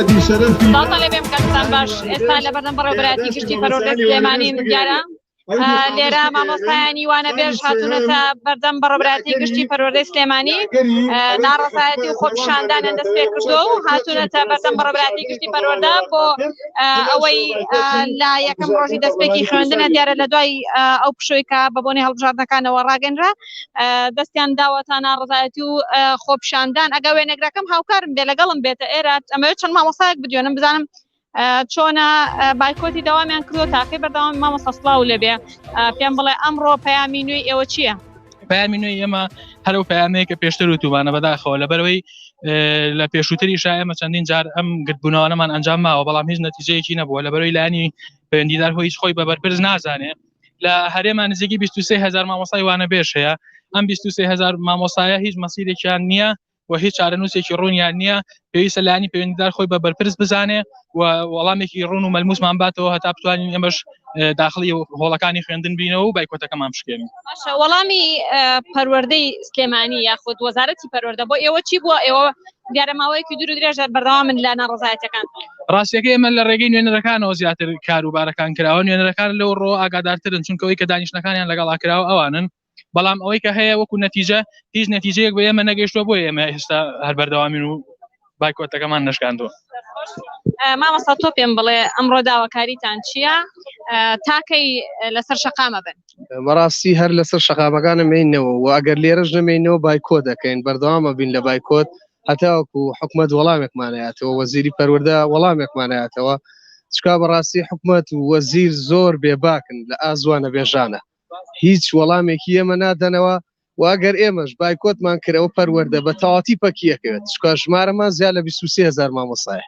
داڵتە لێ بێم کەستان باش ئێستا لە بەردەم بەڕێوەبەرایەتی گشتی پەروەردەی سلێمانی دیارە لێرە مامۆستایانی وانەبێژ هاتوونەتە بەردەم بەڕێوەبەرایەتی گشتی پەروەردەی سلێمانی ناڕەزایەتی و خۆپیشاندانیان دەست پێ کردووە و هاتوونەتە بەردەم بەڕێوەبەرایەتی گشتی پەروەردە بۆ ئەوەی لە یەکەم ڕۆژی دەستپێکی خوێندنە دیارە لە دوای ئەو پشووی کە بە بۆنی هەڵبژاردنەکانەوە ڕاگەنرا دەستیان داوەتە ناڕەزایەتی و خۆپیشاندان ئەگە وێنەگرەکەم هاوکارم بێ لەگەڵم بێتە ئێرە ئەمەوێت چەند مامۆستایەک بدوێنم بزانم چۆنە بایکۆتی داوامیان کردو تاقی بەردەوامی مامۆستا سڵاو لێبێ پێم بڵێ ئەمڕۆ پەیامی نوێی ئێوە چییە؟ پەیامی نوێی ئێمە هەرو پەیامەیە کە پێشتر وتومانە بەداخەوە لەبەرەوەی لە پێشووتریشا ئێمە چەندین جار ئەم گرتبوونەوەمان ئەنجام ماوە بەڵام هیچ نەتیجەیەکی نەبووە لەبەرەوەی لانی پەیوەندیدار هۆی هیچ خۆی بە بەرپرس نازانێ لە هەرێمان نزیکی 23,000 مامۆستای وانەبێژ هەیە ئەم 23,000 مامۆستایە هیچ مەسیرێکیان نییە و هیچ چارەنووسێکی ڕوونیان نییە پێویستە لانی پەیوەندیدار خۆی بە بەرپرس بزانێ و وەڵامێکی ڕوون و مەلموسمان باتەوە هەتا بتوانین ئێمەش داخلی هۆڵەکانی خوێندن بینەوە و بایکۆتەکەمان بشکێنین. باشە وەڵامی پەروەردەی سلێمانی یاخود وەزارەتی پەروەردە بۆ ئێوە چی بووە؟ ئێوە دیارە ماوەیەکی دوور و درێژ بەردەوامن لە ناڕەزایەتیەکان. ڕاستیەکەی ئێمە لە ڕێگەی نوێنەرەکانەوە زیاتر کاروبارەکان کراوە نوێنەرەکان لەو ڕۆ ئاگادارترن چونکەوەی کە دانیشتەکانیان لەگەڵا کراوە ئەوانن بەڵام ئەوەی کە هەیە وەکو نەتیجە هیچ نەتیجەیەک بە ئێمە نەگەیشتووە بۆ ئێمە ئێستا هەر بەردەوامین و بایکۆتەکەمان نەشکاندووە. مامۆستا تۆ پێم بڵێ ئەمڕۆ داواکاریتان چییە؟ تاکەی لەسەر شەقامە بن. بەڕاستی هەر لەسەر شەقامەکانە مێینەوە و ئەگەر لێرەش نەمێنەوە بایکۆ دەکەین بەردەوامە بین لە بایکۆت هەتاوەکو حکومەت وەڵامێکمانایەتەوە وەزیری پەروەردە وەڵامێکمانایەتەوە چکا بەڕاستی حکومەت و وەزیر زۆر بێباکن لە ئازوانە بێژانە هیچ وەڵامێکی ئێمە نادەنەوە واگەر ئێمەش بایکۆتمان کردەوە پەروەردە بە تەواتی پەکیەکەوێت چکا ژمارەمان زیاد لە 23,000 مامۆستایە.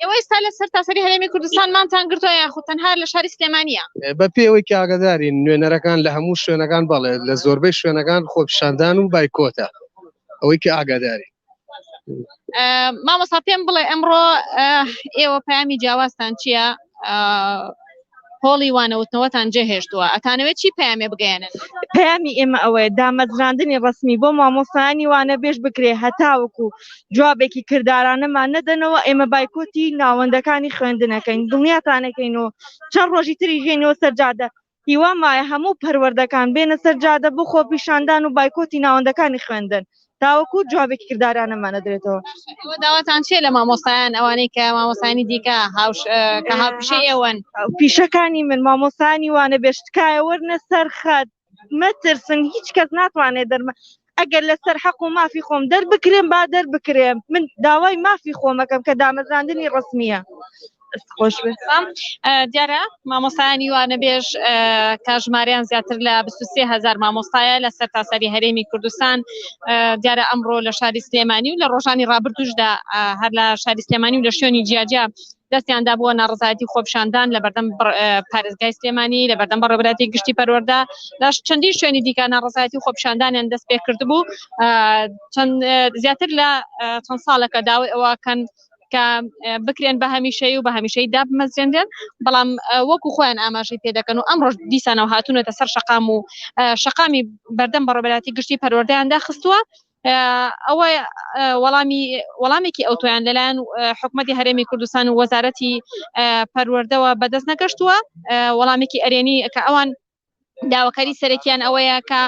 ئێوە ئێستا لە سەرتاسەری هەرێمی کوردستانمانتان گرتووە یاخود تەنها لە شاری سلێمانیە؟ بە پێوەی کە ئاگادارین نوێنەرەکان لە هەموو شوێنەکان بەڵێ لە زۆربەی شوێنەکان خۆپیشاندان و بایکۆتە ئەوەی کە ئاگاداری. مامۆستا پێم بڵێ ئەمڕۆ ئێوە پەیامی جیاوازتان چییە؟ هۆڵی وانەوتنەوەتان جێهێشتووە ئەتانەوێت چی پەیامێ بگەێنن؟ پەیامی ئێمە ئەوەیە دامەزراندنی ڕسمی بۆ مامۆستایانی وانەبێژ بکرێ هەتاوەکو جوابێکی کردارانەمان نەدەنەوە ئێمە بایکۆتی ناوەندەکانی خوێندنەکەین دڵنیاتانەکەین و چەند ڕۆژی تری ژێنەوە سەرجادە هیوام وایە هەموو پەروەردەکان بێنە سەرجادە بۆ خۆپیشاندان و بایکۆتی ناوەندەکانی خوێندن تاوەکو جوابێکی کردارانەمان نەدرێتەوە. داواتان چیە لە مامۆستایان ئەوانەی کە مامۆستانی دیکە کە هاوپیشەی ئێوەن؟ پیشەکانی من مامۆستانی وانەبێژ تکایە وەرنە سەر خەت مەترسن هیچ کەس ناتوانێت دەرمە ئەگەر لەسەر حەق و مافی خۆم دەربکرێم با دەربکرێم من داوای مافی خۆمەکەم کە دامەزراندنی ڕسمیە. خۆش دیارە مامۆستایانی وانەبێژ کاژماریان زیاتر لە 23,000 مامۆستایە لە سەرتاسەری هەرێمی کوردستان دیارە ئەمڕۆ لە شاری سلێمانی و لە ڕۆژانی ڕابردوشدا هەر لە شاری سلێمانی و لە شوێنی جیاجیا دەستیاندا بووە ناڕەزایەتی خۆپیشاندان لە بەردەم پارێزگای سلێمانی لە بەردەم بەڕێوەبەرایەتی گشتی پەروەردە لە چەندین شوێنی دیکە ناڕەزایەتی خۆپیشاندانیان دەست پێ کردبوو زیاتر لە چەند ساڵەکە داوای ئەوەکەن کە بکرێن بە هەمیشەی و بە هەمیشەی دابمەزرێندێن بەڵام وەکو خۆیان ئاماژەی پێدەکەن و ئەمڕۆ دیسانەوە هاتوونەتە سەر شەقام و شەقامی بەردەم بەڕێوەبەرایەتی گشتی پەروەردەیان داخستووە ئەوە وەڵامێکی ئەوتۆیان لەلایەن حکومەتی هەرێمی کوردستان و وەزارەتی پەروەردەوە بەدەست نەگەشتووە وەڵامێکی ئەرێنی کە ئەوان داواکاری سەرەکیان ئەوەیە کە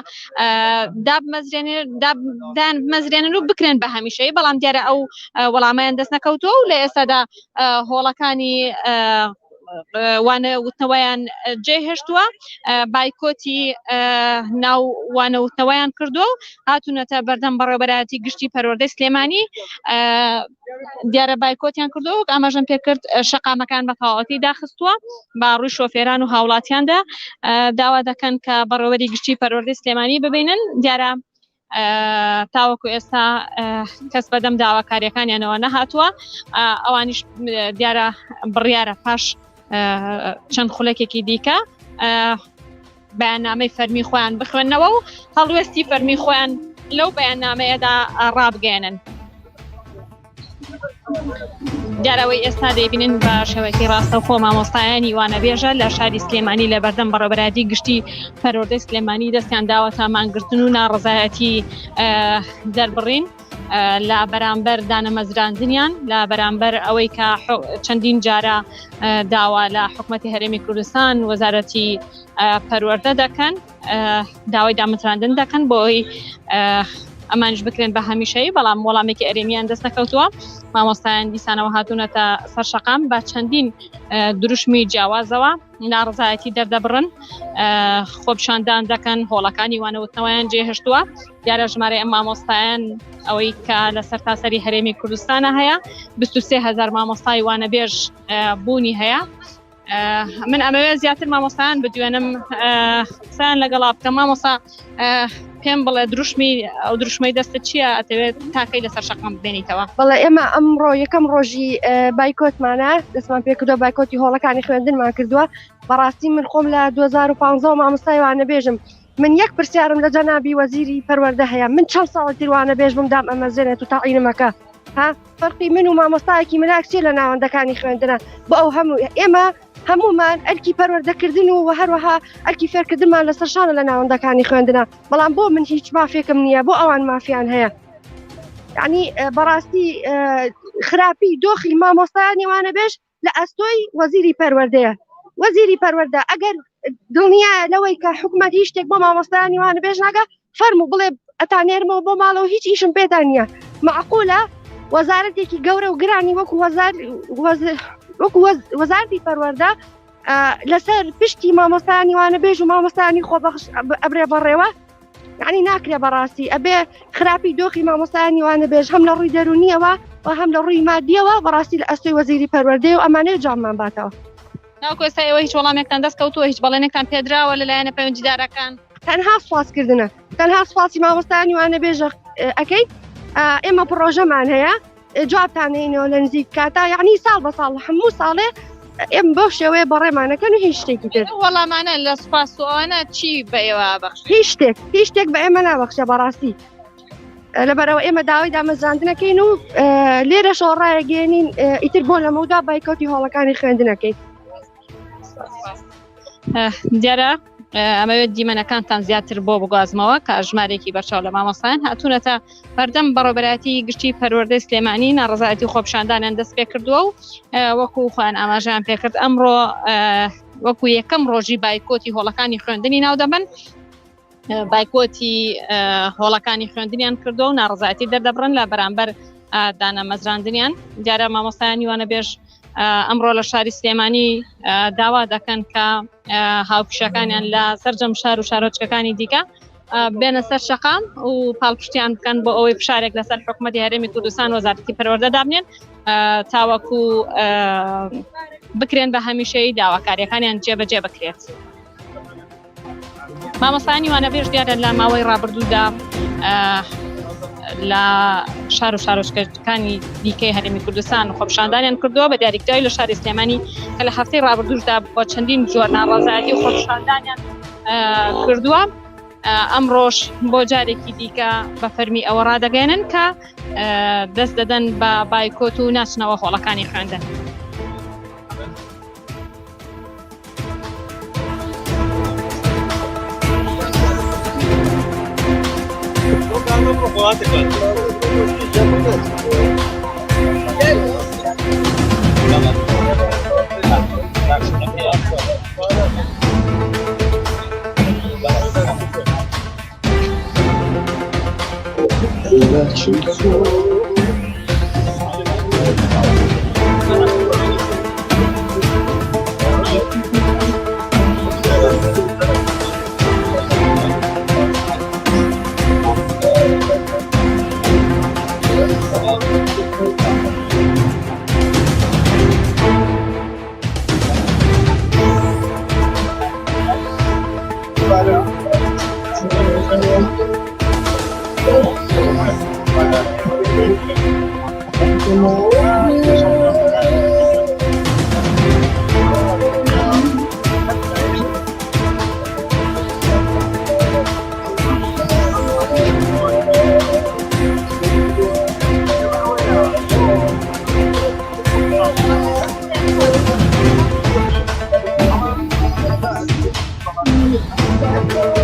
دابمەزرێنن و بکرێن بە هەمیشەی بەڵام دیارە ئەو وەڵامەیان دەست نەکەوتووە و لە ئێستادا هۆڵەکانی وانەوتنەوەیان جێهێشتووە بایکۆتی ناو وانەوتنەوەیان کردووە و هاتوونەتە بەردەم بەڕێوەبەرایەتی گشتی پەروەردەی سلێمانی دیارە بایکۆتیان کردووە و ئاماژەم پێکرد شەقامەکان بە تەواوەتی داخستووە با ڕووی شۆفێران و هاوڵاتیاندا داوا دەکەن کە بەڕێوەبەری گشتی پەروەردەی سلێمانی ببینن دیارە تاوەکو ئێستا کەس بەدەم داواکاریەکانیانەوە نەهاتووە ئەوانیش دیارە بڕیارە پاش چەند خولەکێکی دیکە بەیاننامەی فەرمی خۆیان بخوێنەوە و هەڵوێستی فەرمی خۆیان لەو بەیاننامەیەدا ڕابگەێنن. دیارەوەی ئێستا دەیبینن بە شێوەیەکی ڕاستەوخۆ مامۆستایانی وانەبێژە لە شاری سلێمانی لە بەردەم بەڕێوەبەرایەتی گشتی پەروەردەی سلێمانی دەستیان داوەتە مانگرتن و ناڕەزایەتی دەربڕین لە بەرامبەر دانەمەزراندنیان لە بەرامبەر ئەوەی کە چەندین جارە داوا لە حکوومەتی هەرێمی کوردستان وەزارەتی پەروەردە دەکەن داوای دامەزراندن دەکەن بۆ ئەوەی ئەمانش بکرێن بە هەمیشەیی بەڵام وەڵامێکی ئەرێمیان دەست نەکەوتووە مامۆستایان دیسانەوە هاتوونەتە سەر شەقام بە چەندین دروشمی جیاوازەوە ناڕزایەتی دەردەبڕن خۆپشاندان دەکەن هۆڵەکانی وانەوتنەوەیان جێهێشتووە دیارە ژمارە ئەم مامۆستایان ئەوەی کە لە سەرتاسەری هەرێمی کوردستانە هەیە 23,000 مامۆستای وانەبێژ بوونی هەیە من ئەمەوێت زیاتر مامۆستایان بدوێنم قسەیان لەگەڵا بکە مامۆستا پێم بڵێ ئەو دروشمەی دەستە چییە ئەتەوێت تاکەی لەسەر شەقام ببێنیتەوە بەڵێ ئێمە ئەمڕۆ یەکەم ڕۆژی بایکۆتمانە دەستمان پێکردو بایکۆتی هۆڵەکانی خوێندنمان کردووە بەڕاستی من خۆم لە 2015 مامۆستای وانەبێژم من یەک پرسیارم لە جەنابی وەزیری پەروەردە هەیە من چەند ساڵی وانەبێژ بم دام ئەمەزێنێت و تاعینمەکە ها فەرقی من و مامۆستایەکی ملاکچێ لە ناوەندەکانی خوێندنە بۆ ئەو هەموو ئێمە هەمومان ئەرکی پەروەردەکردن و هەروەها ئەرکی فێرکردنمان لەسەر شانە لە ناوەندەکانی خوێندنە بەڵام بۆ من هیچ مافێکم نییە بۆ ئەوان مافیان هەیە یعنی بەڕاستی خراپی دۆخی مامۆستایانی وانەبێژ لە ئەستۆی وەزیری پەروەردەیە وەزیری پەروەردە ئەگەر دڵنیایە لەوەی کە حکوومەت هیچ شتێک بۆ مامۆستایانی وانەبێژ ناگە فەرموو بڵێ ئەتانێرمەوە بۆ ماڵەوە هیچ ئیشم پێتان نییە معقولە وەزارەتێکی گەورە و گرانی وەکو وەزارەتی پەروەردە لەسەر پشتی مامۆستایانی وانەبێژ و مامۆستایانی خۆبەخش ئەبرێ بەڕێوە یعنی ناکرێ بەڕاستی ئەبێ خراپی دۆخی مامۆستایانی وانەبێژ هەم لە ڕووی دەرونیەوە و هەم لە ڕووی مادیەوە بەڕاستی لە ئەستۆی وەزیری پەروەردەیە و ئەمانەیە جاممان باتەوە ناوکۆ ئێستا ئێوە هیچ وەڵامێکتان دەست کەوتووە هیچ بەڵێنێکتان پێدراوە لەلایەنە پەیوەندیدارەکان تەنها سوپاسکردنە تەنها سوپاسی مامۆستایانی وانەبێژە ئەەکەیت ئێمە پرۆژەمان هەیە جوابتانێنەوە لە نزیک کاتا یعنی ساڵ بە ساڵ هەموو ساڵێ ئێم بۆ شێوەیە بەڕێمانەکەن و هیچ شتێکی تر وەڵامانە لە سوپاسوانە چی بە ئێوە بەخش هیچ شتێک بە ئێمە نابەخشە بەڕاستی لەبەرەوە ئێمە داوای دامەزراندنەکەین و لێرە شۆڕایەگەێنین ئیتر بۆ لەمەودا بایکۆتی هۆڵەکانی خوێندنەکەیت دیارە ئەمەوێت دیمەنەکانتان زیاتر بۆ بگوازمەوە کە ژمارێکی بەرچاو لە مامۆستایان هاتوونەتە بەردەم بەڕێوەبەرەتی گشتی پەروەردەی سلێمانی ناڕزایەتی خۆپشاندانیان دەست پێ کردووە و وەکو خۆیان ئاماژەیان پێکرد ئەمڕۆ وەکو یەکەم ڕۆژی بایکۆتی هۆڵەکانی خوێندنی ناو دەبن بایکۆتی هۆڵەکانی خوێندنیان کردو و ناڕزایەتی دەردەبڕن لە بەرامبەر دانەمەزراندنیان دیارە مامۆستایانی وانەبێژ ئەمڕۆ لە شاری سلێمانی داوا دەکەن کە هاوکشەکانیان لە سەرجەم شار و شارۆچکەکانی دیکە بێنە سەر شەقام و پاڵپشتیان بکەن بۆ ئەوەی فشارێک لەسەر حکوومەتی هەرێمی کوردستان وەزارەتی پەروەردە دابنێن تاوەکو بکرێن بە هەمیشەیی داواکاریەکانیان جێبەجێ بکرێت مامۆستایانی وانەبێژ دیارە لە ماوەی ڕابردوودا لە شار و شارۆچکەکانی دیکەی هەرێمی کوردستان خۆپشاندانیان کردووە بە دیاریکراوی لە شاری سلێمانی کە لە هەفتەی ڕابردووشدا بۆ چەندین جۆر ناڕازایەتی و خۆپشاندانیان کردووە ئەمڕۆژ بۆ جارێکی دیکە بە فەرمی ئەوە ڕادەگەێنن کە دەست دەدەن بە بایکۆت و ناچنەوە هۆڵەکانی خوێندن Thank you.